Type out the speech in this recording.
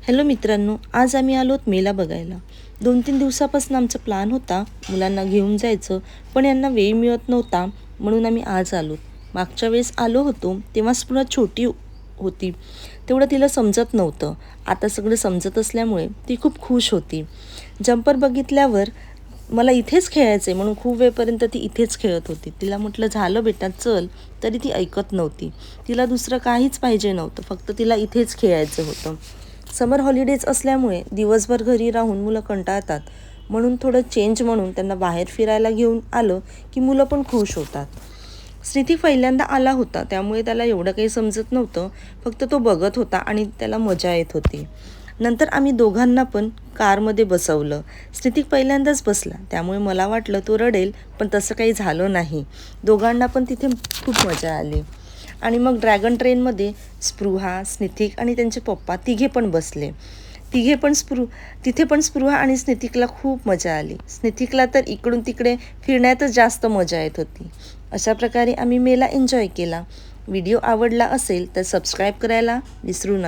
Hello मित्रांनो, आज आम्ही आलोत मेला बघायला. 2-3 दिवसापासून आमचा प्लॅन होता मुलांना घेऊन जायचं, पण यांना वेळ मिळत नव्हता म्हणून आम्ही आज आलोत. मागच्या वेळेस आलो होतो तेव्हा स्पृहा छोटी होती, तेवढं तिला समजत नव्हतं. आता सगळं समजत असल्यामुळे ती खूप खुश होती. जम्पर बघितल्यावर मला इथेच खेळायचं आहे म्हणून खूप वेळपर्यंत ती इथेच खेळत होती. तिला म्हटलं झालं बेटा चल, तरी ती ऐकत नव्हती. तिला दुसरं काहीच पाहिजे नव्हतं, फक्त तिला इथेच खेळायचं होतं. समर हॉलिडेज असल्यामुळे दिवसभर घरी राहून मुलं कंटाळतात, म्हणून थोडं चेंज म्हणून त्यांना बाहेर फिरायला घेऊन आलं की मुलं पण खुश होतात. स्थिती पहिल्यांदा आला होता त्यामुळे त्याला एवढं काही समजत नव्हतं, फक्त तो बघत होता आणि त्याला मजा येत होती. नंतर आम्ही दोघांना पण कारमध्ये बसवलं. स्थितिक पहिल्यांदाच बसला त्यामुळे मला वाटलं तो रडेल, पण तसं काही झालं नाही. दोघांना पण तिथे खूप मजा आली. आणि मग ड्रॅगन ट्रेनमध्ये स्पृहा, स्नितिक आणि त्यांचे पप्पा तिघे पण बसले. तिथे पण स्पृहा आणि स्नितिकला खूप मजा आली. स्नितिकला तर इकडून तिकडे फिरण्यातच जास्त मजा येत होती. अशा प्रकारे आम्ही मेला एन्जॉय केला. व्हिडिओ आवडला असेल तर सबस्क्राईब करायला विसरू नका.